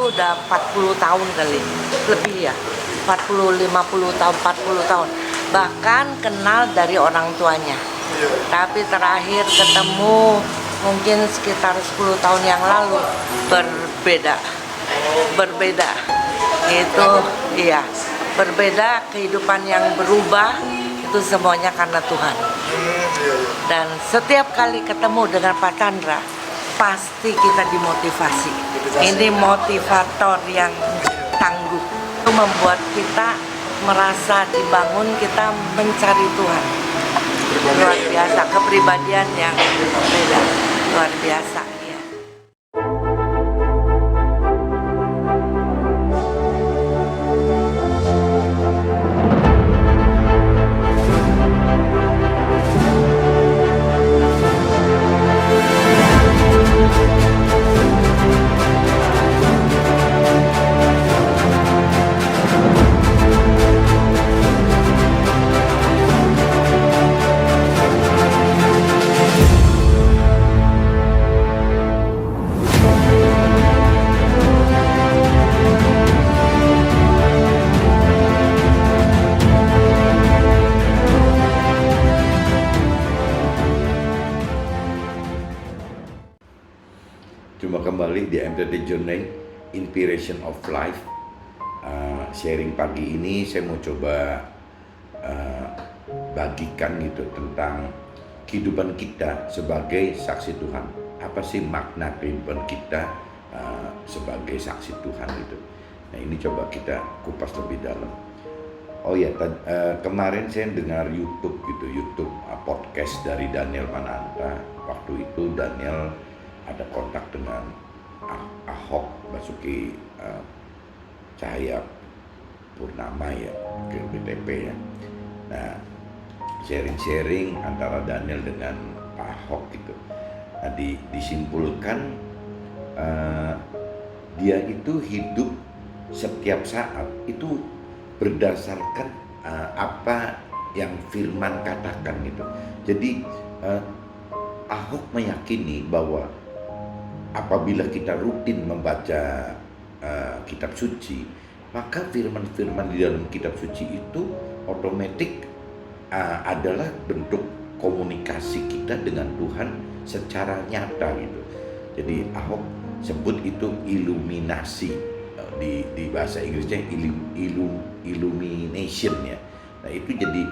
tuh udah 40 tahun kali, lebih ya, 40, 50 tahun, 40 tahun. Bahkan kenal dari orang tuanya. Tapi terakhir ketemu mungkin sekitar 10 tahun yang lalu, berbeda. Itu iya, berbeda, kehidupan yang berubah, itu semuanya karena Tuhan. Dan setiap kali ketemu dengan Pak Chandra, pasti kita dimotivasi. Ini motivator yang tangguh. Itu membuat kita merasa dibangun, kita mencari Tuhan. Luar biasa, kepribadian yang beda, luar biasa. Ya. Jumpa kembali di MTT Journey Inspiration of Life. Sharing pagi ini saya mau coba bagikan gitu tentang kehidupan kita sebagai saksi Tuhan. Apa sih makna kehidupan kita sebagai saksi Tuhan itu? Nah, ini coba kita kupas lebih dalam. Oh ya, kemarin saya dengar YouTube podcast dari Daniel Mananta. Waktu itu Daniel ada kontak dengan Ahok Basuki Cahaya Purnama ya, ke BTP ya. Nah, sharing antara Daniel dengan Pak Ahok gitu. Nah, disimpulkan dia itu hidup setiap saat itu berdasarkan apa yang firman katakan gitu. Jadi Ahok meyakini bahwa apabila kita rutin membaca kitab suci, maka firman-firman di dalam kitab suci itu otomatis adalah bentuk komunikasi kita dengan Tuhan secara nyata gitu. Jadi Ahok sebut itu iluminasi, di bahasa Inggrisnya illumination ya. Nah, itu jadi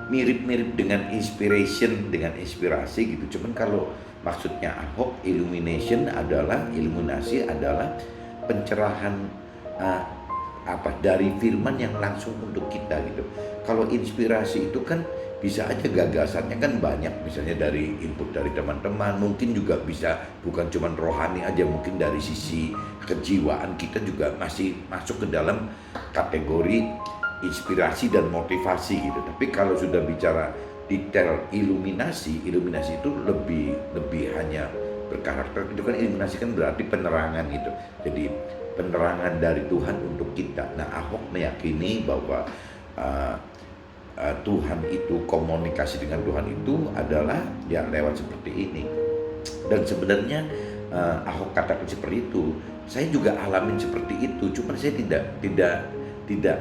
mirip-mirip dengan inspiration, dengan inspirasi gitu. Cuman kalau maksudnya Ahok, illumination adalah, iluminasi adalah pencerahan dari firman yang langsung untuk kita gitu. Kalau inspirasi itu kan bisa aja gagasannya kan banyak, misalnya dari input dari teman-teman, mungkin juga bisa bukan cuma rohani aja, mungkin dari sisi kejiwaan kita juga masih masuk ke dalam kategori inspirasi dan motivasi gitu. Tapi kalau sudah bicara detail iluminasi itu lebih hanya berkarakter, itu kan iluminasi kan berarti penerangan gitu. Jadi penerangan dari Tuhan untuk kita. Nah, Ahok meyakini bahwa Tuhan itu, komunikasi dengan Tuhan itu adalah ya lewat seperti ini. Dan sebenarnya Ahok katakan seperti itu. Saya juga alamin seperti itu, cuma saya tidak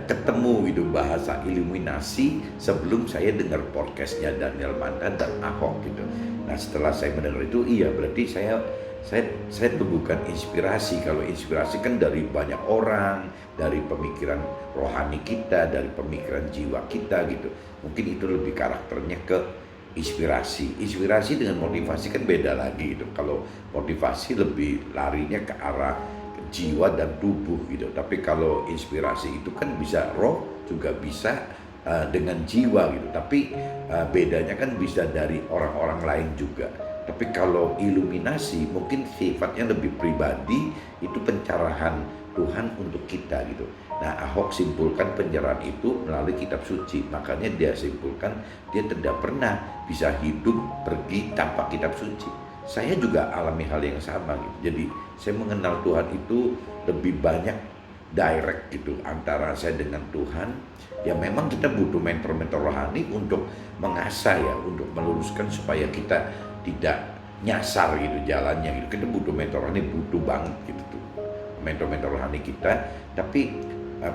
ketemu gitu bahasa iluminasi sebelum saya dengar podcastnya Daniel Mananta dan Ahok gitu. Nah, setelah saya mendengar itu, iya berarti saya tuh bukan inspirasi. Kalau inspirasi kan dari banyak orang, dari pemikiran rohani kita, dari pemikiran jiwa kita gitu. Mungkin itu lebih karakternya ke inspirasi. Inspirasi dengan motivasi kan beda lagi gitu. Kalau motivasi lebih larinya ke arah jiwa dan tubuh gitu. Tapi kalau inspirasi itu kan bisa roh, juga bisa dengan jiwa gitu. Tapi bedanya kan bisa dari orang-orang lain juga. Tapi kalau iluminasi mungkin sifatnya lebih pribadi, itu pencerahan Tuhan untuk kita gitu. Nah, Ahok simpulkan pencerahan itu melalui kitab suci. Makanya dia simpulkan dia tidak pernah bisa hidup pergi tanpa kitab suci. Saya juga alami hal yang sama gitu. Jadi saya mengenal Tuhan itu lebih banyak direct gitu antara saya dengan Tuhan. Ya memang kita butuh mentor-mentor rohani untuk mengasah ya, untuk meluruskan supaya kita tidak nyasar gitu jalannya gitu. Kita butuh mentor rohani, butuh banget gitu tuh. mentor-mentor rohani kita, tapi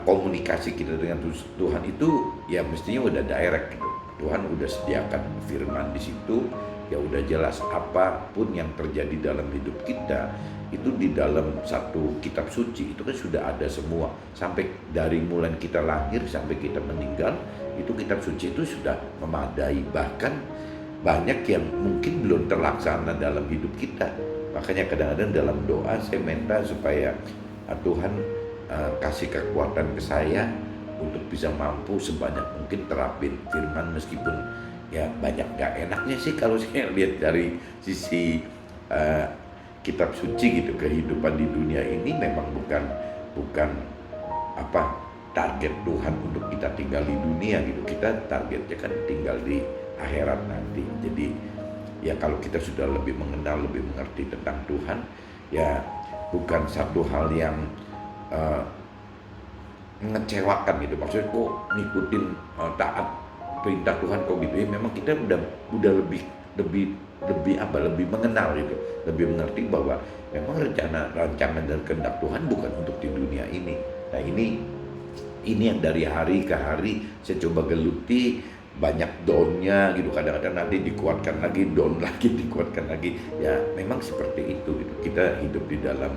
komunikasi kita dengan Tuhan itu ya mestinya udah direct gitu. Tuhan udah sediakan firman di situ, ya udah jelas apapun yang terjadi dalam hidup kita itu di dalam satu kitab suci itu kan sudah ada semua, sampai dari mulai kita lahir sampai kita meninggal itu kitab suci itu sudah memadai, bahkan banyak yang mungkin belum terlaksana dalam hidup kita. Makanya kadang-kadang dalam doa saya minta supaya Tuhan kasih kekuatan ke saya untuk bisa mampu sebanyak mungkin terapin firman, meskipun ya banyak gak enaknya sih kalau saya lihat dari sisi kitab suci gitu. Kehidupan di dunia ini memang bukan target Tuhan untuk kita tinggal di dunia gitu. Kita targetnya kan tinggal di akhirat nanti. Jadi ya kalau kita sudah lebih mengenal, lebih mengerti tentang Tuhan, ya bukan satu hal yang mengecewakan gitu. Maksudnya kok ngikutin taat perintah Tuhan kok gitu ya. Memang kita udah lebih mengenal gitu, lebih mengerti bahwa memang rancangan dan kehendak Tuhan bukan untuk di dunia ini. Nah ini yang dari hari ke hari saya coba geluti, banyak downnya gitu. Kadang-kadang nanti dikuatkan lagi, down lagi, dikuatkan lagi. Ya memang seperti itu gitu. Kita hidup di dalam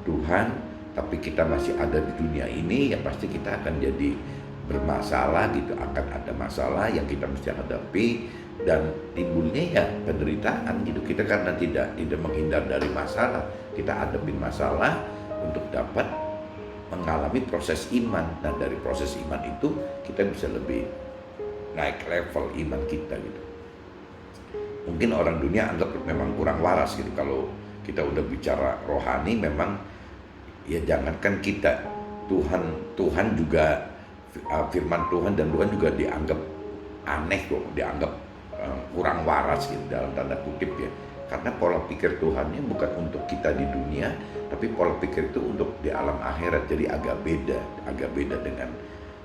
Tuhan, tapi kita masih ada di dunia ini, ya pasti kita akan jadi bermasalah gitu. Akan ada masalah yang kita mesti hadapi, dan timbulnya ya penderitaan gitu. Kita karena tidak menghindar dari masalah, kita hadapin masalah untuk dapat mengalami proses iman. Dan dari proses iman itu kita bisa lebih naik level iman kita gitu. Mungkin orang dunia anggap memang kurang waras gitu. Kalau kita udah bicara rohani, memang ya jangankan kita, Tuhan juga firman Tuhan dan Tuhan juga dianggap aneh kok, dianggap kurang waras gitu dalam tanda kutip ya. Karena pola pikir Tuhannya bukan untuk kita di dunia, tapi pola pikir itu untuk di alam akhirat. Jadi agak beda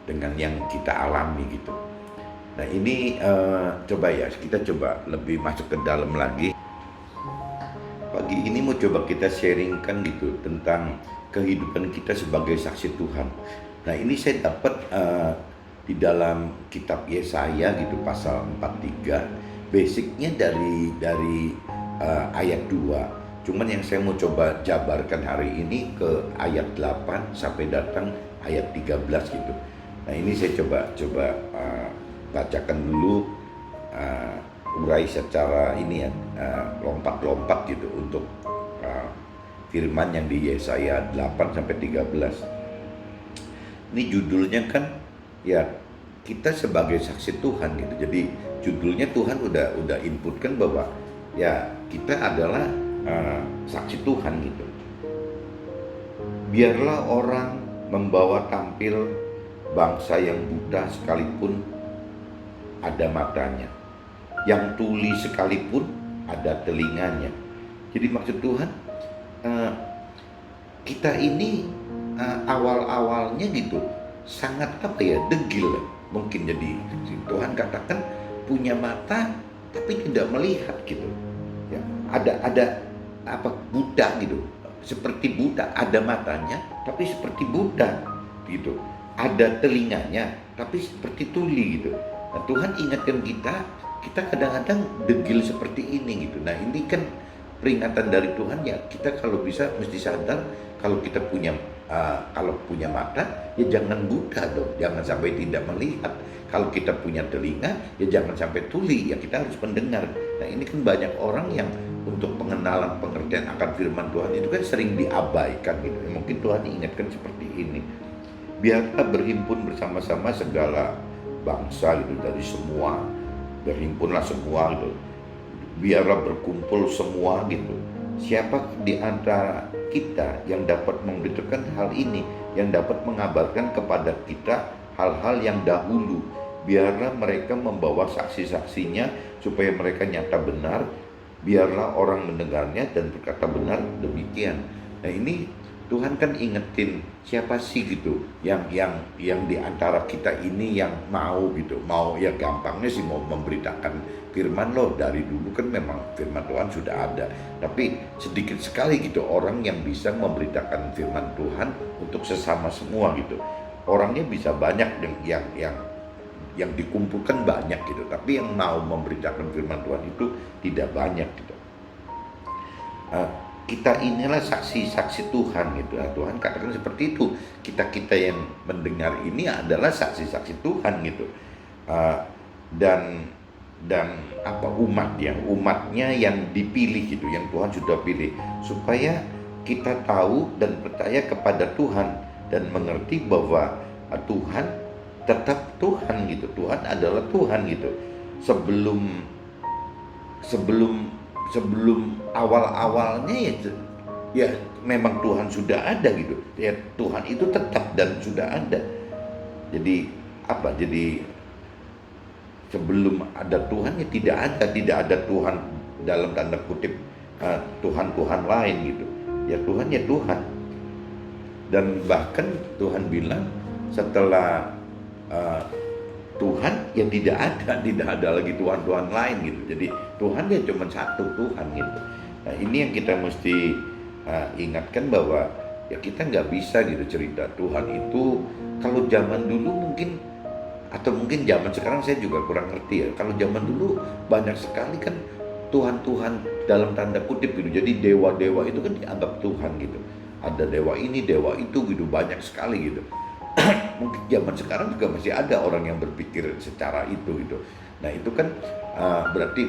dengan yang kita alami gitu. Nah ini coba ya kita coba lebih masuk ke dalam lagi. Pagi ini mau coba kita sharingkan gitu tentang kehidupan kita sebagai saksi Tuhan. Nah ini saya dapat di dalam kitab Yesaya gitu pasal 43, basicnya dari ayat 2. Cuman yang saya mau coba jabarkan hari ini ke ayat 8 sampai datang ayat 13 gitu. Nah ini saya coba bacakan dulu, urai secara ini ya, lompat-lompat gitu untuk firman yang di Yesaya 8 sampai 13. Ini judulnya kan ya kita sebagai saksi Tuhan gitu. Jadi judulnya Tuhan udah inputkan bahwa ya kita adalah saksi Tuhan gitu. Biarlah orang membawa tampil bangsa yang buta sekalipun ada matanya, yang tuli sekalipun ada telinganya. Jadi maksud Tuhan kita ini awal-awalnya gitu sangat degil mungkin. Jadi Tuhan katakan punya mata tapi tidak melihat gitu ya. Ada buta gitu, seperti buta, ada matanya tapi seperti buta gitu, ada telinganya tapi seperti tuli gitu. Nah, Tuhan ingatkan kita kadang-kadang degil seperti ini gitu. Nah ini kan peringatan dari Tuhan ya, kita kalau bisa mesti sadar kalau kita punya mata ya jangan buta dong, jangan sampai tidak melihat. Kalau kita punya telinga ya jangan sampai tuli, ya kita harus mendengar. Nah ini kan banyak orang yang untuk pengenalan pengertian akan firman Tuhan itu kan sering diabaikan gitu. Mungkin Tuhan ingatkan seperti ini, biarlah berhimpun bersama-sama segala bangsa gitu, dari semua berhimpunlah semua gitu, biarlah berkumpul semua gitu. Siapa di antara kita yang dapat memberitakan hal ini, yang dapat mengabarkan kepada kita hal-hal yang dahulu? Biarlah mereka membawa saksi-saksinya supaya mereka nyata benar. Biarlah orang mendengarnya dan berkata benar demikian. Nah ini Tuhan kan ingetin siapa sih gitu yang di antara kita ini yang mau gitu, mau ya gampangnya sih mau memberitakan firman loh. Dari dulu kan memang firman Tuhan sudah ada, tapi sedikit sekali gitu orang yang bisa memberitakan firman Tuhan untuk sesama semua gitu. Orangnya bisa banyak yang dikumpulkan banyak gitu, tapi yang mau memberitakan firman Tuhan itu tidak banyak gitu. Kita inilah saksi-saksi Tuhan gitu. Tuhan katakan seperti itu. Kita yang mendengar ini adalah saksi-saksi Tuhan gitu. Dan apa umatnya yang dipilih gitu, yang Tuhan sudah pilih, supaya kita tahu dan percaya kepada Tuhan dan mengerti bahwa Tuhan tetap Tuhan gitu. Tuhan adalah Tuhan gitu. Sebelum awal-awalnya ya memang Tuhan sudah ada gitu. Ya Tuhan itu tetap dan sudah ada. Jadi sebelum ada Tuhan ya tidak ada Tuhan dalam tanda kutip Tuhan lain gitu. Ya Tuhan. Dan bahkan Tuhan bilang setelah Tuhan ya tidak ada lagi Tuhan lain gitu. Jadi Tuhan ya cuma satu Tuhan gitu. Nah ini yang kita mesti ingatkan bahwa ya kita nggak bisa gitu cerita Tuhan itu. Kalau zaman dulu mungkin, atau mungkin zaman sekarang saya juga kurang ngerti ya. Kalau zaman dulu banyak sekali kan Tuhan dalam tanda kutip gitu. Jadi dewa-dewa itu kan dianggap Tuhan gitu. Ada dewa ini, dewa itu gitu, banyak sekali gitu. Mungkin zaman sekarang juga masih ada orang yang berpikir secara itu gitu. Nah itu kan berarti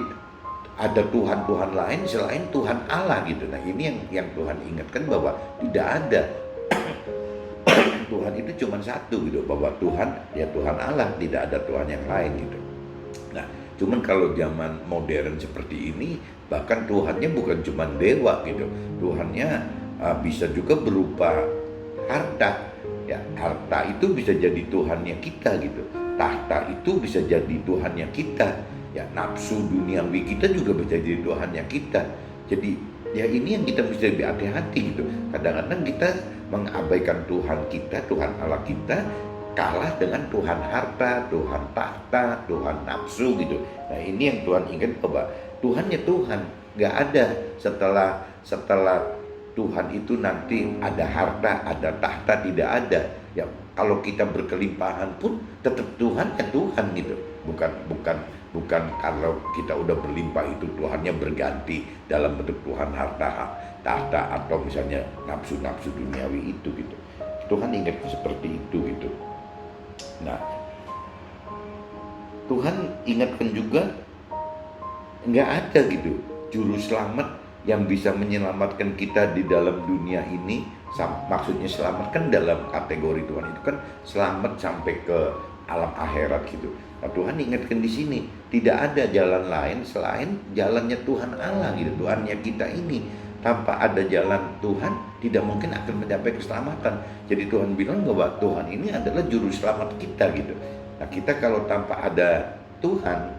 ada Tuhan lain selain Tuhan Allah gitu. Nah ini yang Tuhan ingatkan bahwa tidak ada. Tuhan itu cuma satu gitu, bahwa Tuhan ya Tuhan Allah, tidak ada Tuhan yang lain gitu. Nah cuman kalau zaman modern seperti ini, bahkan Tuhannya bukan cuma dewa gitu. Tuhannya bisa juga berupa harta. Ya, harta itu bisa jadi Tuhannya kita gitu. Tahta itu bisa jadi Tuhannya kita. Ya, nafsu duniawi kita juga bisa jadi Tuhannya kita. Jadi, ya ini yang kita mesti lebih hati-hati gitu. Kadang-kadang kita mengabaikan Tuhan kita, Tuhan Allah kita, kalah dengan Tuhan harta, Tuhan tahta, Tuhan nafsu gitu. Nah, ini yang Tuhan ingat bahwa Tuhannya Tuhan. Gak ada setelah Tuhan itu nanti ada harta, ada tahta, tidak ada. Ya kalau kita berkelimpahan pun tetap Tuhan ya Tuhan gitu. Bukan kalau kita udah berlimpah itu Tuhannya berganti dalam bentuk Tuhan harta, tahta, atau misalnya nafsu-nafsu duniawi itu gitu. Tuhan ingat seperti itu gitu. Nah, Tuhan ingatkan juga nggak ada gitu juru selamat yang bisa menyelamatkan kita di dalam dunia ini. Maksudnya selamatkan dalam kategori Tuhan itu kan selamat sampai ke alam akhirat gitu. Nah, Tuhan ingatkan di sini tidak ada jalan lain selain jalannya Tuhan Allah gitu. Tuhannya kita ini, tanpa ada jalan Tuhan tidak mungkin akan mencapai keselamatan. Jadi Tuhan bilang bahwa Tuhan ini adalah juru selamat kita gitu. Nah kita kalau tanpa ada Tuhan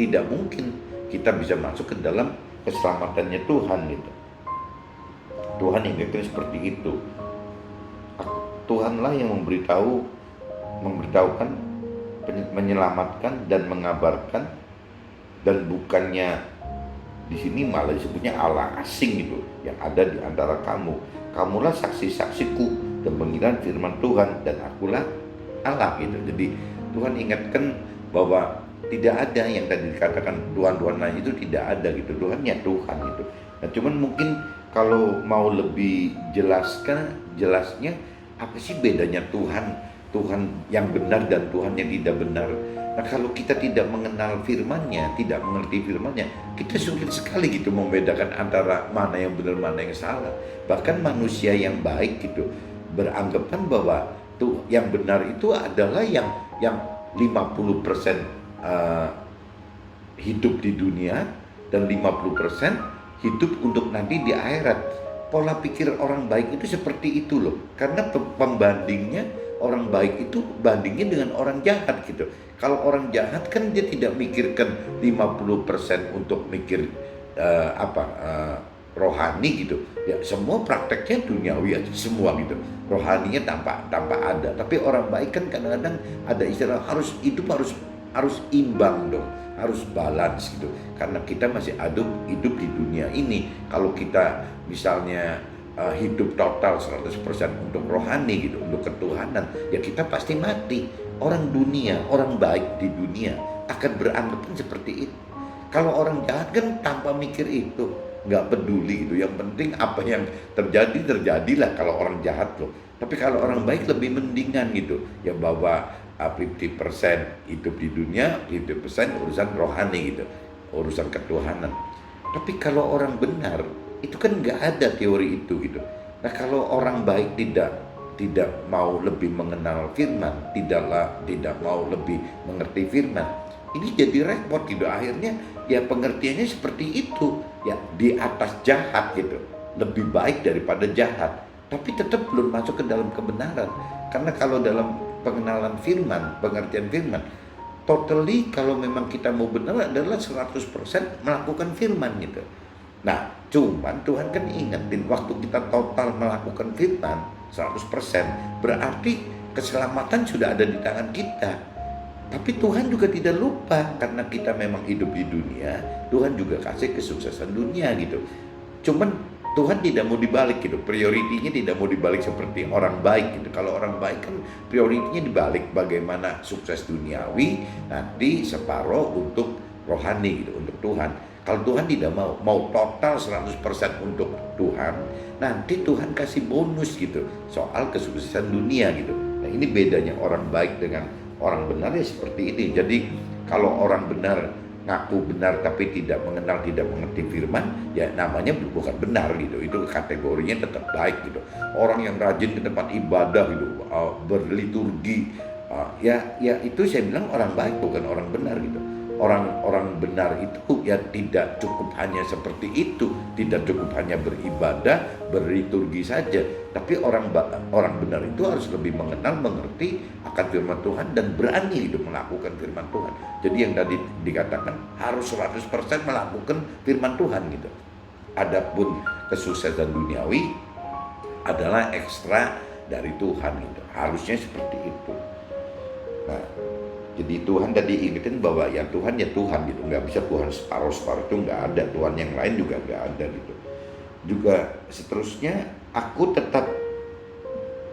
tidak mungkin kita bisa masuk ke dalam keselamatannya Tuhan gitu. Tuhan ingatkan seperti itu. Tuhanlah yang memberitahukan, menyelamatkan dan mengabarkan, dan bukannya di sini malah disebutnya Allah asing gitu yang ada di antara kamu. Kamulah saksi-saksiku dan pengiran firman Tuhan, dan akulah Allah gitu. Jadi Tuhan ingatkan bahwa tidak ada yang tadi dikatakan Tuhan lain itu tidak ada gitu. Tuhannya Tuhan gitu. Nah cuman mungkin kalau mau lebih jelasnya apa sih bedanya Tuhan yang benar dan Tuhan yang tidak benar. Nah kalau kita tidak mengenal firman-Nya, tidak mengerti firman-Nya, kita sulit sekali gitu membedakan antara mana yang benar mana yang salah. Bahkan manusia yang baik gitu beranggapan bahwa tuh yang benar itu adalah yang 50% hidup di dunia dan 50% hidup untuk nanti di akhirat. Pola pikir orang baik itu seperti itu loh. Karena pembandingnya orang baik itu bandingnya dengan orang jahat gitu. Kalau orang jahat kan dia tidak mikirkan 50% untuk mikir rohani gitu, ya semua prakteknya duniawi aja semua gitu, rohaninya tanpa ada. Tapi orang baik kan kadang-kadang ada istilah harus hidup harus imbang dong, harus balance gitu, karena kita masih hidup di dunia ini. Kalau kita misalnya hidup total 100% untuk rohani gitu, untuk ketuhanan, ya kita pasti mati. Orang dunia, orang baik di dunia akan beranggapan seperti itu. Kalau orang jahat kan tanpa mikir itu, nggak peduli gitu. Yang penting apa yang terjadilah kalau orang jahat loh. Tapi kalau orang baik lebih mendingan gitu, ya bahwa 50% hidup di dunia, 50% urusan rohani gitu, urusan ketuhanan. Tapi kalau orang benar, itu kan nggak ada teori itu gitu. Nah kalau orang baik tidak mau lebih mengenal firman, tidak mau lebih mengerti firman, ini jadi repot gitu. Akhirnya ya pengertiannya seperti itu, ya di atas jahat gitu, lebih baik daripada jahat, tapi tetap belum masuk ke dalam kebenaran. Karena kalau dalam pengenalan firman, pengertian firman, totally kalau memang kita mau benar adalah 100% melakukan firman gitu. Nah, cuman Tuhan kan ingetin waktu kita total melakukan firman 100%, berarti keselamatan sudah ada di tangan kita. Tapi Tuhan juga tidak lupa, karena kita memang hidup di dunia, Tuhan juga kasih kesuksesan dunia gitu. Cuman Tuhan tidak mau dibalik gitu, prioritinya tidak mau dibalik seperti orang baik gitu. Kalau orang baik kan prioritinya dibalik, bagaimana sukses duniawi, nanti separuh untuk rohani gitu, untuk Tuhan. Kalau Tuhan tidak mau total 100% untuk Tuhan, nanti Tuhan kasih bonus gitu, soal kesuksesan dunia gitu. Nah ini bedanya orang baik dengan orang benar ya seperti ini. Jadi kalau orang benar ngaku benar tapi tidak mengenal, tidak mengerti firman, ya namanya bukan benar gitu. Itu kategorinya tetap baik gitu. Orang yang rajin ke tempat ibadah gitu, berliturgi, ya itu saya bilang orang baik, bukan orang benar gitu. Orang benar itu ya tidak cukup hanya seperti itu, tidak cukup hanya beribadah, berliturgi saja, tapi orang benar itu harus lebih mengenal, mengerti akan firman Tuhan dan berani hidup melakukan firman Tuhan. Jadi yang tadi dikatakan harus 100% melakukan firman Tuhan gitu. Adapun kesuksesan duniawi adalah ekstra dari Tuhan gitu. Harusnya seperti itu. Nah, jadi Tuhan tadi ingetin bahwa ya Tuhan gitu, nggak bisa Tuhan separuh-separuh, itu nggak ada. Tuhan yang lain juga nggak ada gitu. Juga seterusnya aku tetap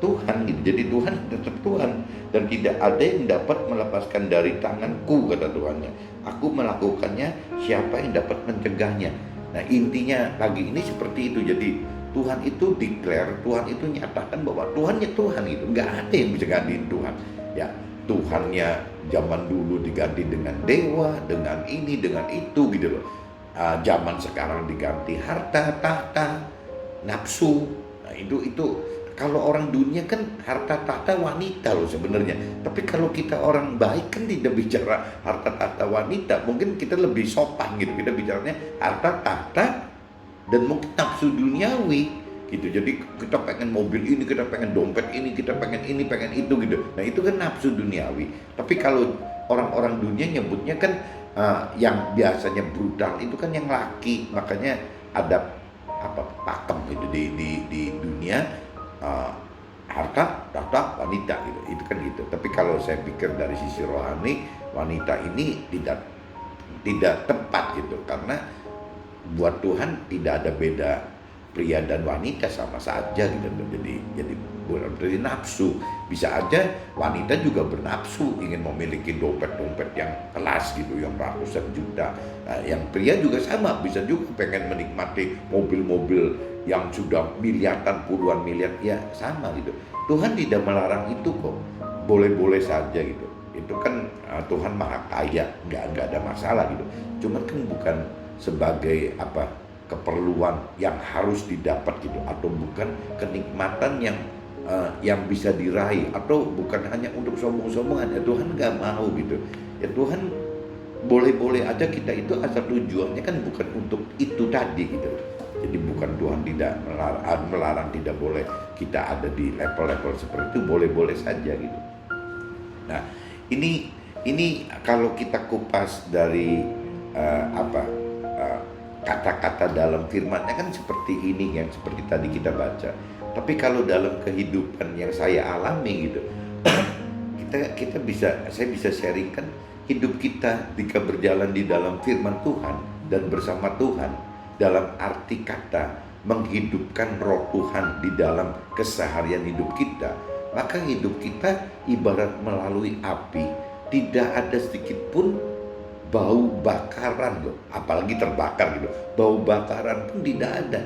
Tuhan gitu. Jadi Tuhan tetap Tuhan dan tidak ada yang dapat melepaskan dari tanganku, kata Tuhannya. Aku melakukannya, siapa yang dapat mencegahnya? Nah intinya pagi ini seperti itu. Jadi Tuhan itu declare, Tuhan itu nyatakan bahwa Tuhannya Tuhan gitu. Nggak ada yang bisa gantiin Tuhan. Ya Tuhannya zaman dulu diganti dengan dewa, dengan ini, dengan itu gitu loh. Zaman sekarang diganti harta, tahta, nafsu. Nah itu kalau orang dunia kan harta tahta wanita loh sebenarnya. Tapi kalau kita orang baik kan tidak bicara harta tahta wanita. Mungkin kita lebih sopan gitu. Kita bicaranya harta tahta dan mungkin nafsu duniawi gitu. Jadi kita pengen mobil ini, kita pengen dompet ini, kita pengen ini, pengen itu gitu. Nah itu kan nafsu duniawi. Tapi kalau orang-orang dunia nyebutnya kan yang biasanya brutal itu kan yang laki. Makanya ada pakem gitu di dunia, harta, tahta, wanita gitu. Itu kan gitu. Tapi kalau saya pikir dari sisi rohani, wanita ini tidak tepat gitu. Karena buat Tuhan tidak ada beda pria dan wanita, sama saja gitu. Jadi berarti nafsu. Bisa aja wanita juga bernafsu ingin memiliki dompet-dompet yang kelas gitu, yang ratusan juta. Nah, yang pria juga sama, bisa juga pengen menikmati mobil-mobil yang sudah miliaran, puluhan miliar, ya sama gitu. Tuhan tidak melarang itu kok, boleh-boleh saja gitu. Itu kan Tuhan maha kaya, nggak ada masalah gitu. Cuman kan bukan sebagai keperluan yang harus didapat gitu, atau bukan kenikmatan yang bisa diraih, atau bukan hanya untuk sombong-sombongan. Ya Tuhan nggak mau gitu. Ya Tuhan boleh-boleh aja kita itu, asal tujuannya kan bukan untuk itu tadi gitu. Jadi bukan Tuhan tidak melarang tidak boleh kita ada di level-level seperti itu, boleh-boleh saja gitu. Nah ini kalau kita kupas dari kata-kata dalam firman-Nya kan seperti ini yang seperti tadi kita baca. Tapi kalau dalam kehidupan yang saya alami gitu, saya bisa sharingkan hidup kita jika berjalan di dalam firman Tuhan dan bersama Tuhan, dalam arti kata menghidupkan roh Tuhan di dalam keseharian hidup kita, maka hidup kita ibarat melalui api, tidak ada sedikit pun bau bakaran loh, apalagi terbakar gitu, bau bakaran pun tidak ada.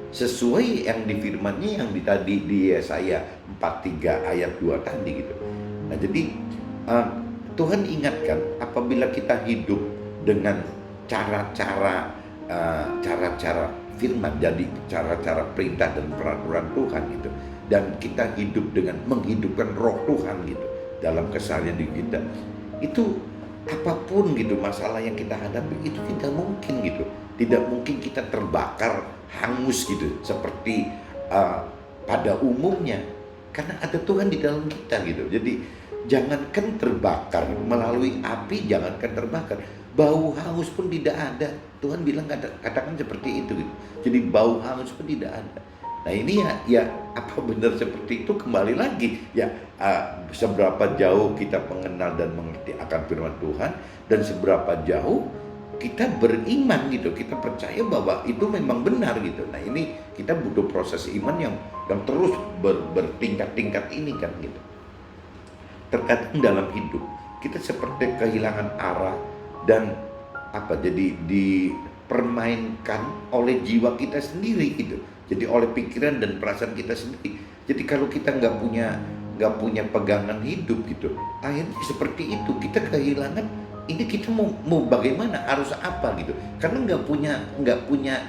Sesuai yang di firman-Nya yang tadi di Yesaya 43 ayat 2 tadi gitu. Nah jadi Tuhan ingatkan apabila kita hidup dengan cara-cara firman, jadi cara-cara perintah dan peraturan Tuhan gitu, dan kita hidup dengan menghidupkan roh Tuhan gitu dalam keseharian di kita, itu apapun gitu masalah yang kita hadapi itu tidak mungkin gitu, tidak mungkin kita terbakar hangus gitu seperti pada umumnya, karena ada Tuhan di dalam kita gitu. Jadi jangankan terbakar melalui api, jangankan terbakar, bau hangus pun tidak ada. Tuhan bilang katakan seperti itu gitu. Jadi bau hangus pun tidak ada. Nah ini ya apa benar seperti itu, kembali lagi ya seberapa jauh kita mengenal dan mengerti akan firman Tuhan, dan seberapa jauh kita beriman gitu, kita percaya bahwa itu memang benar gitu. Nah ini kita butuh proses iman yang terus bertingkat-tingkat ini kan gitu. Terkadang dalam hidup kita seperti kehilangan arah dan jadi dipermainkan oleh jiwa kita sendiri gitu. Jadi oleh pikiran dan perasaan kita sendiri. Jadi kalau kita nggak punya pegangan hidup gitu, akhirnya seperti itu kita kehilangan. Ini kita mau bagaimana, harus apa gitu? Karena nggak punya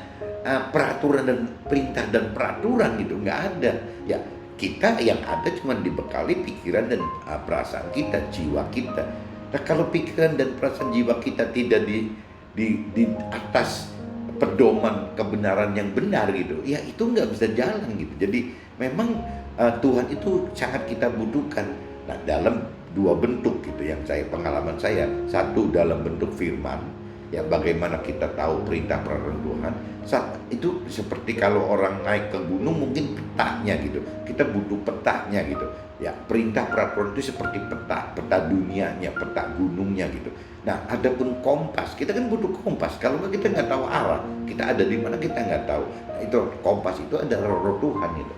peraturan dan perintah dan peraturan gitu, nggak ada. Ya kita yang ada cuma dibekali pikiran dan perasaan kita, jiwa kita. Nah kalau pikiran dan perasaan jiwa kita tidak di atas pedoman kebenaran yang benar gitu, ya itu nggak bisa jalan gitu. Jadi memang Tuhan itu sangat kita butuhkan. Nah dalam dua bentuk gitu yang pengalaman saya, satu dalam bentuk firman, ya bagaimana kita tahu perintah peraturan Tuhan. Itu seperti kalau orang naik ke gunung mungkin petanya gitu, kita butuh petanya gitu. Ya perintah peraturan itu seperti peta dunianya, peta gunungnya gitu. Nah adapun kompas, kita kan butuh kompas. Kalau kita nggak tahu arah, kita ada di mana kita nggak tahu. Nah, itu kompas itu adalah roh Tuhan gitu.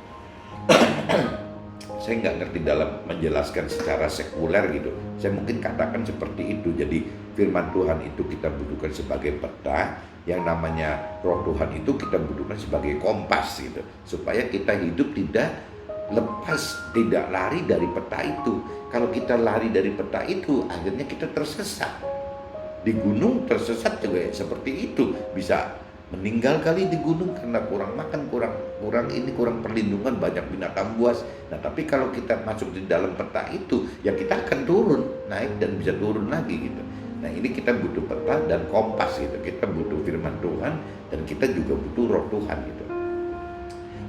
Saya nggak ngerti dalam menjelaskan secara sekuler gitu. Saya mungkin katakan seperti itu. Jadi firman Tuhan itu kita butuhkan sebagai peta, yang namanya roh Tuhan itu kita butuhkan sebagai kompas gitu. Supaya kita hidup tidak lepas, tidak lari dari peta itu. Kalau kita lari dari peta itu, akhirnya kita tersesat. Di gunung tersesat juga seperti itu, bisa meninggal kali di gunung karena kurang makan, kurang perlindungan, banyak binatang buas. Nah tapi kalau kita masuk di dalam peta itu, ya kita akan turun, naik dan bisa turun lagi gitu. Nah ini kita butuh peta dan kompas gitu. Kita butuh firman Tuhan dan kita juga butuh roh Tuhan gitu.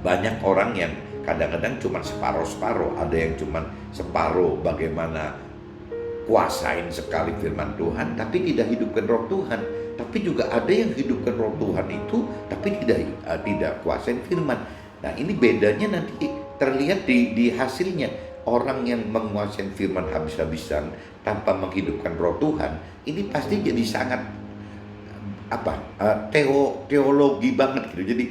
Banyak orang yang kadang-kadang cuma separuh-separuh, ada yang cuma separuh bagaimana kuasain sekali firman Tuhan tapi tidak hidupkan roh Tuhan. Tapi juga ada yang hidupkan roh Tuhan itu tapi tidak kuasain firman. Nah ini bedanya nanti terlihat di hasilnya. Orang yang menguasai firman habis-habisan tanpa menghidupkan roh Tuhan, ini pasti jadi sangat teologi banget gitu. Jadi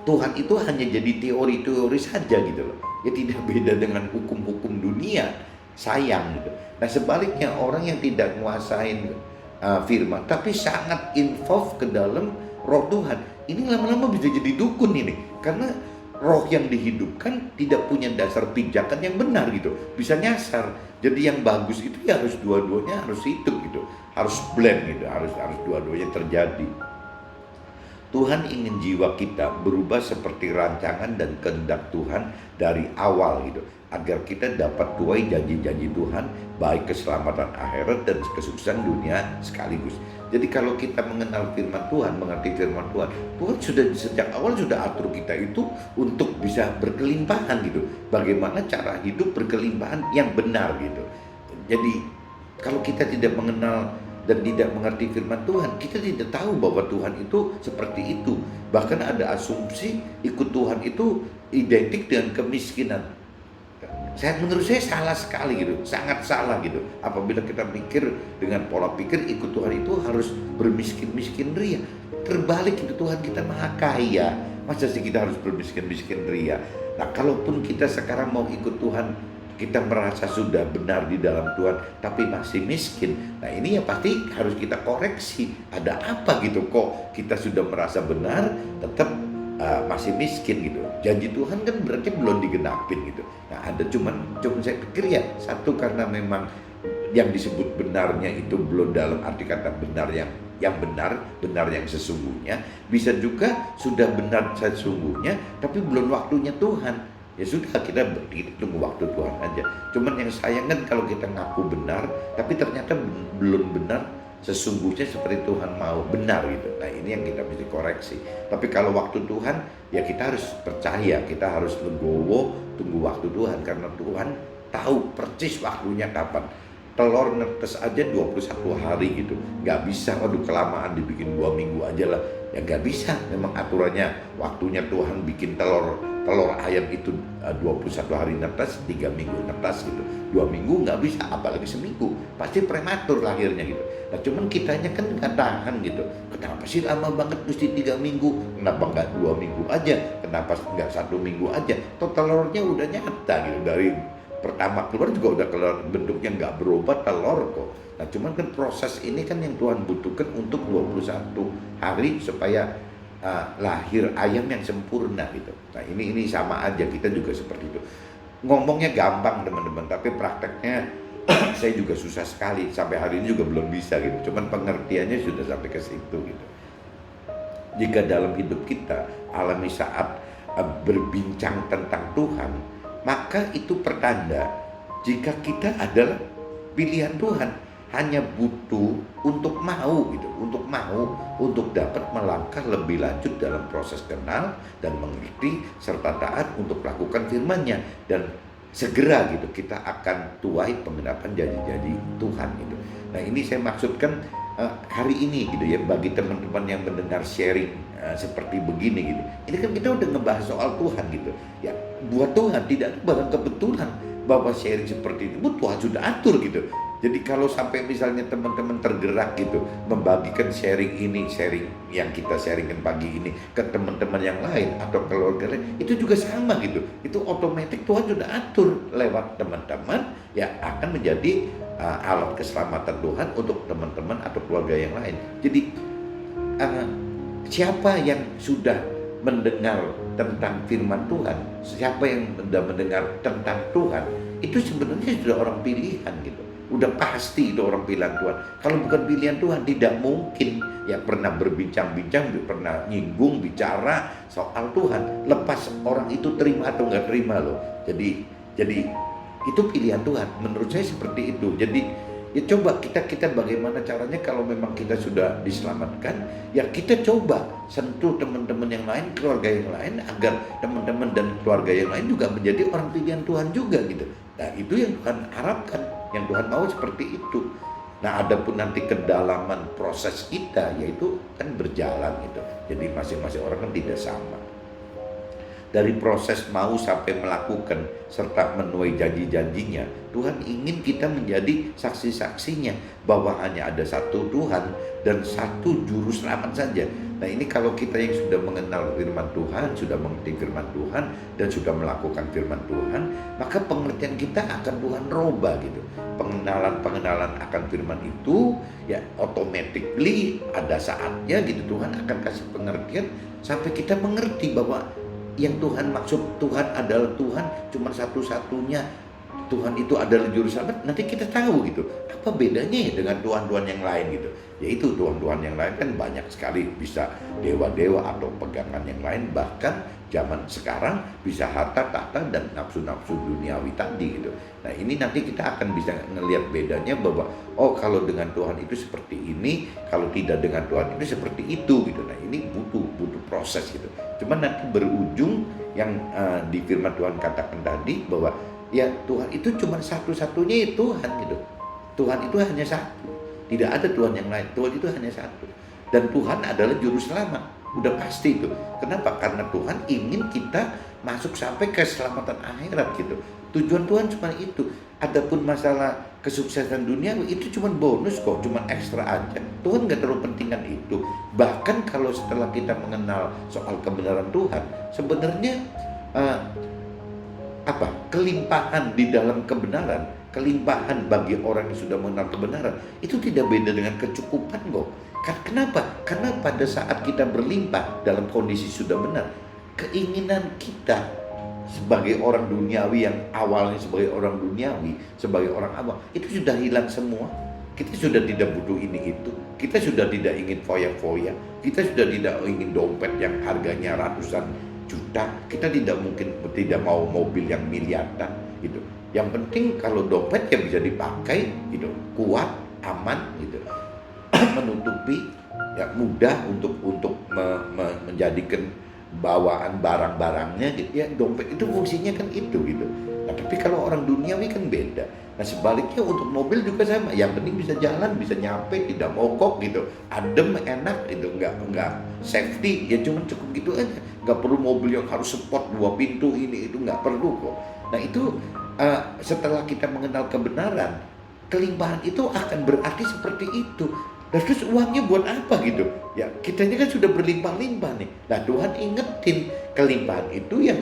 Tuhan itu hanya jadi teori-teori saja gitu loh. Ya tidak beda dengan hukum-hukum dunia, sayang gitu. Nah sebaliknya orang yang tidak menguasain firman tapi sangat involve ke dalam roh Tuhan, ini lama-lama bisa jadi dukun ini, karena roh yang dihidupkan tidak punya dasar pijakan yang benar gitu, bisa nyasar. Jadi yang bagus itu ya harus dua-duanya harus hidup gitu, harus blend gitu, harus dua-duanya terjadi. Tuhan ingin jiwa kita berubah seperti rancangan dan kehendak Tuhan dari awal gitu, agar kita dapat tuai janji-janji Tuhan, baik keselamatan akhirat dan kesuksesan dunia sekaligus. Jadi kalau kita mengenal firman Tuhan, mengerti firman Tuhan, Tuhan sudah sejak awal sudah atur kita itu untuk bisa berkelimpahan gitu. Bagaimana cara hidup berkelimpahan yang benar gitu. Jadi kalau kita tidak mengenal dan tidak mengerti firman Tuhan, kita tidak tahu bahwa Tuhan itu seperti itu. Bahkan ada asumsi ikut Tuhan itu identik dengan kemiskinan. Menurut saya salah sekali gitu, sangat salah gitu. Apabila kita pikir dengan pola pikir ikut Tuhan itu harus bermiskin-miskin ria. Terbalik itu, Tuhan kita maha kaya. Masa sih kita harus bermiskin-miskin ria? Nah, kalaupun kita sekarang mau ikut Tuhan, kita merasa sudah benar di dalam Tuhan, tapi masih miskin. Nah, ini ya pasti harus kita koreksi. Ada apa gitu kok kita sudah merasa benar, tetap masih miskin gitu. Janji Tuhan kan berarti belum digenapin gitu. Nah, ada cuman saya pikir ya, satu karena memang yang disebut benarnya itu belum dalam arti kata benar yang benar yang sesungguhnya. Bisa juga sudah benar sesungguhnya tapi belum waktunya Tuhan. Ya sudah, kita tunggu waktu Tuhan aja. Cuman yang sayang kan kalau kita ngaku benar tapi ternyata belum benar sesungguhnya seperti Tuhan mau benar gitu. Nah, ini yang kita mesti koreksi. Tapi kalau waktu Tuhan, ya kita harus percaya, kita harus legowo tunggu waktu Tuhan, karena Tuhan tahu persis waktunya kapan. Telur netes aja 21 hari gitu, nggak bisa, waduh kelamaan dibikin 2 minggu aja lah. Ya nggak bisa, memang aturannya waktunya Tuhan bikin telur ayam itu 21 hari netes, 3 minggu netes gitu. 2 minggu nggak bisa, apalagi seminggu, pasti prematur lahirnya gitu. Nah, cuman kitanya kan nggak tahan gitu. Kenapa sih lama banget mesti 3 minggu? Kenapa nggak 2 minggu aja? Kenapa nggak 1 minggu aja? Toh telurnya udah nyata gitu, dari pertama keluar juga udah keluar, bentuknya nggak berubah, telur kok. Nah, cuman kan proses ini kan yang Tuhan butuhkan untuk 21 hari supaya lahir ayam yang sempurna gitu. Nah, ini sama aja, kita juga seperti itu. Ngomongnya gampang teman-teman, tapi prakteknya saya juga susah sekali, sampai hari ini juga belum bisa gitu. Cuman pengertiannya sudah sampai ke situ gitu. Jika dalam hidup kita alami saat berbincang tentang Tuhan, maka itu pertanda jika kita adalah pilihan Tuhan. Hanya butuh untuk mau gitu, untuk dapat melangkah lebih lanjut dalam proses kenal dan mengerti serta taat untuk melakukan firman-Nya, dan segera gitu kita akan tuai pengenapan janji-janji Tuhan gitu. Nah, ini saya maksudkan hari ini gitu ya, bagi teman-teman yang mendengar sharing seperti begini gitu. Ini kan kita udah ngebahas soal Tuhan gitu. Ya, buat Tuhan tidak barang kebetulan bahwa sharing seperti ini Tuhan sudah atur gitu. Jadi kalau sampai misalnya teman-teman tergerak gitu membagikan sharing yang kita sharingkan pagi ini ke teman-teman yang lain atau keluarga lain, itu juga sama gitu. Itu otomatis Tuhan sudah atur lewat teman-teman ya, akan menjadi alat keselamatan Tuhan untuk teman-teman atau keluarga yang lain. Jadi siapa yang sudah mendengar tentang firman Tuhan, siapa yang sudah mendengar tentang Tuhan, itu sebenarnya sudah orang pilihan gitu. Udah pasti itu orang pilihan Tuhan. Kalau bukan pilihan Tuhan, tidak mungkin ya pernah berbincang-bincang, pernah nyinggung, bicara soal Tuhan. Lepas orang itu terima atau nggak terima loh. Jadi itu pilihan Tuhan. Menurut saya seperti itu. Jadi ya coba kita bagaimana caranya kalau memang kita sudah diselamatkan, ya kita coba sentuh teman-teman yang lain, keluarga yang lain, agar teman-teman dan keluarga yang lain juga menjadi orang pilihan Tuhan juga gitu. Nah, itu yang Tuhan harapkan, yang Tuhan mau seperti itu. Nah, adapun nanti kedalaman proses kita, yaitu kan berjalan gitu. Jadi masing-masing orang kan tidak sama. Dari proses mau sampai melakukan serta menuai janji-janjinya, Tuhan ingin kita menjadi saksi-saksinya bahwa hanya ada satu Tuhan dan satu juru selamat saja. Nah, ini kalau kita yang sudah mengenal firman Tuhan, sudah mengerti firman Tuhan dan sudah melakukan firman Tuhan, maka pengertian kita akan Tuhan rubah gitu. Pengenalan akan firman itu ya automatically ada saatnya gitu, Tuhan akan kasih pengertian sampai kita mengerti bahwa yang Tuhan maksud, Tuhan adalah Tuhan cuma satu-satunya, Tuhan itu adalah juru selamat. Nanti kita tahu gitu apa bedanya ya dengan Tuhan-Tuhan yang lain gitu. Yaitu Tuhan-Tuhan yang lain kan banyak sekali, bisa dewa-dewa atau pegangan yang lain, bahkan zaman sekarang bisa harta tahta dan nafsu-nafsu duniawi tadi gitu. Nah, ini nanti kita akan bisa ngelihat bedanya bahwa oh kalau dengan Tuhan itu seperti ini, kalau tidak dengan Tuhan itu seperti itu gitu. Nah, ini butuh proses gitu. Cuman nanti berujung yang di firman Tuhan katakan tadi bahwa ya Tuhan itu cuma satu-satunya ya Tuhan gitu. Tuhan itu hanya satu. Tidak ada Tuhan yang lain. Tuhan itu hanya satu. Dan Tuhan adalah juru selamat. Udah pasti itu. Kenapa? Karena Tuhan ingin kita masuk sampai ke keselamatan akhirat gitu. Tujuan Tuhan cuma itu. Adapun masalah kesuksesan dunia itu cuma bonus kok, cuma ekstra aja. Tuhan nggak terlalu pentingkan itu. Bahkan kalau setelah kita mengenal soal kebenaran Tuhan, sebenarnya kelimpahan di dalam kebenaran, kelimpahan bagi orang yang sudah mengenal kebenaran itu tidak beda dengan kecukupan kok. Kenapa? Karena pada saat kita berlimpah dalam kondisi sudah benar, keinginan kita sebagai orang duniawi yang awalnya sebagai orang duniawi, sebagai orang awam, itu sudah hilang semua. Kita sudah tidak butuh ini itu. Kita sudah tidak ingin foya-foya. Kita sudah tidak ingin dompet yang harganya ratusan juta. Kita tidak mau mobil yang miliaran gitu. Yang penting kalau dompet ya bisa dipakai gitu, kuat, aman gitu. Menutupi, ya mudah untuk menjadikan bawaan barang-barangnya gitu. Ya dompet itu fungsinya kan itu gitu. Nah, tapi kalau orang duniawi kan beda. Nah sebaliknya untuk mobil juga sama. Yang penting bisa jalan, bisa nyampe, tidak mogok gitu, adem, enak gitu, nggak safety, ya cuma cukup gitu aja. Nggak perlu mobil yang harus sport 2 pintu ini itu nggak perlu kok. Nah itu setelah kita mengenal kebenaran, kelimpahan itu akan berarti seperti itu. Dan terus uangnya buat apa gitu? Ya kitanya kan sudah berlimpah-limpah nih. Nah Tuhan ingetin kelimpahan itu yang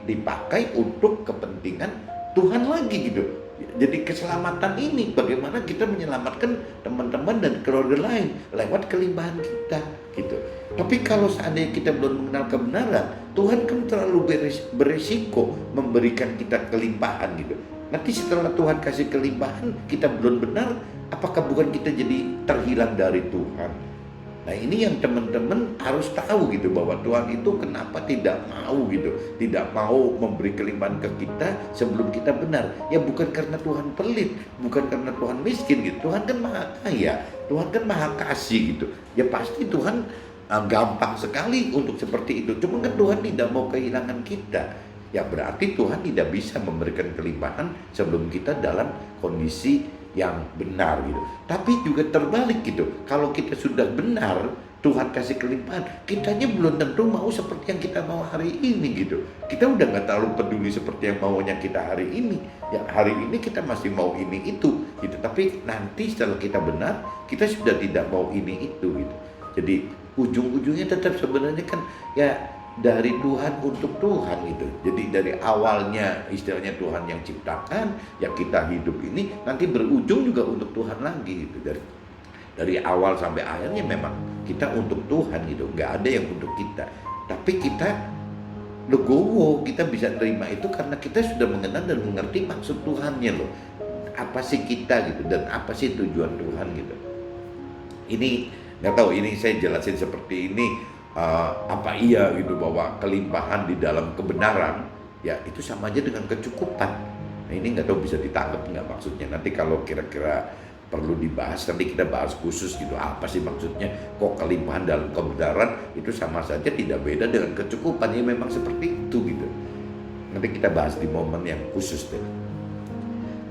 dipakai untuk kepentingan Tuhan lagi gitu. Jadi keselamatan ini bagaimana kita menyelamatkan teman-teman dan keluarga lain lewat kelimpahan kita gitu. Tapi kalau seandainya kita belum mengenal kebenaran, Tuhan kan terlalu beresiko memberikan kita kelimpahan gitu. Nanti setelah Tuhan kasih kelimpahan kita belum benar, apakah bukan kita jadi terhilang dari Tuhan? Nah ini yang teman-teman harus tahu gitu, bahwa Tuhan itu kenapa tidak mau gitu, tidak mau memberi kelimpahan ke kita sebelum kita benar. Ya bukan karena Tuhan pelit, bukan karena Tuhan miskin gitu. Tuhan kan maha kaya, Tuhan kan maha kasih gitu. Ya pasti Tuhan gampang sekali untuk seperti itu. Cuma kan Tuhan tidak mau kehilangan kita. Ya berarti Tuhan tidak bisa memberikan kelimpahan sebelum kita dalam kondisi yang benar gitu. Tapi juga terbalik gitu. Kalau kita sudah benar, Tuhan kasih kelimpahan, kitanya belum tentu mau seperti yang kita mau hari ini gitu. Kita udah nggak terlalu peduli seperti yang maunya kita hari ini. Ya hari ini kita masih mau ini itu gitu. Tapi nanti setelah kita benar, kita sudah tidak mau ini itu gitu. Jadi ujung-ujungnya tetap sebenarnya kan ya dari Tuhan untuk Tuhan gitu. Jadi dari awalnya istilahnya Tuhan yang ciptakan, ya kita hidup ini nanti berujung juga untuk Tuhan lagi gitu. Dari awal sampai akhirnya memang kita untuk Tuhan gitu, nggak ada yang untuk kita. Tapi kita legowo, kita bisa terima itu karena kita sudah mengenal dan mengerti maksud Tuhannya loh. Apa sih kita gitu, dan apa sih tujuan Tuhan gitu. Ini nggak tahu, ini saya jelasin seperti ini. Apa iya gitu bahwa kelimpahan di dalam kebenaran ya itu sama aja dengan kecukupan. Nah ini nggak tahu bisa ditangkap nggak maksudnya. Nanti kalau kira-kira perlu dibahas, nanti kita bahas khusus gitu, apa sih maksudnya kok kelimpahan dalam kebenaran itu sama saja tidak beda dengan kecukupan. Ya memang seperti itu gitu. Nanti kita bahas di momen yang khusus deh.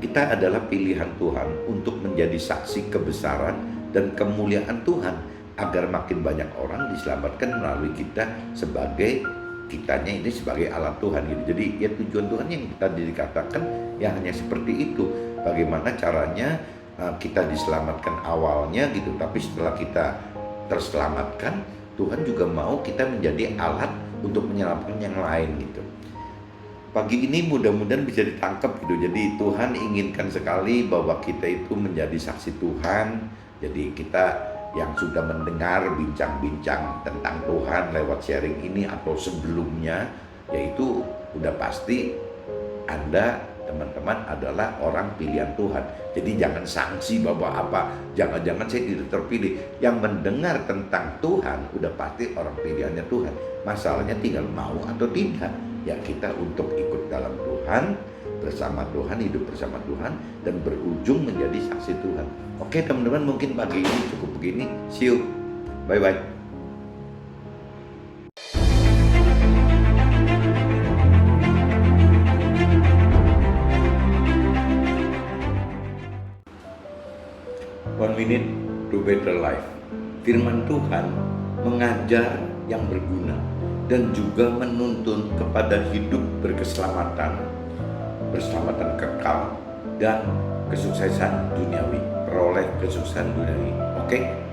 Kita adalah pilihan Tuhan untuk menjadi saksi kebesaran dan kemuliaan Tuhan, agar makin banyak orang diselamatkan melalui kita kitanya ini sebagai alat Tuhan gitu. Jadi ya tujuan Tuhan yang tadi dikatakan ya hanya seperti itu. Bagaimana caranya kita diselamatkan awalnya gitu, tapi setelah kita terselamatkan, Tuhan juga mau kita menjadi alat untuk menyelamatkan yang lain gitu. Pagi ini mudah-mudahan bisa ditangkap gitu. Jadi Tuhan inginkan sekali bahwa kita itu menjadi saksi Tuhan. Jadi kita yang sudah mendengar bincang-bincang tentang Tuhan lewat sharing ini atau sebelumnya, yaitu udah pasti Anda teman-teman adalah orang pilihan Tuhan. Jadi jangan sanksi bahwa jangan-jangan saya tidak terpilih. Yang mendengar tentang Tuhan udah pasti orang pilihannya Tuhan. Masalahnya tinggal mau atau tidak. Ya kita untuk ikut dalam Tuhan, bersama Tuhan, hidup bersama Tuhan, dan berujung menjadi saksi Tuhan. Oke teman-teman, mungkin pagi ini cukup begini. See you, bye-bye. One minute to better life. Firman Tuhan mengajar yang berguna dan juga menuntun kepada hidup berkeselamatan, keselamatan kekal dan kesuksesan duniawi, peroleh kesuksesan duniawi. Oke?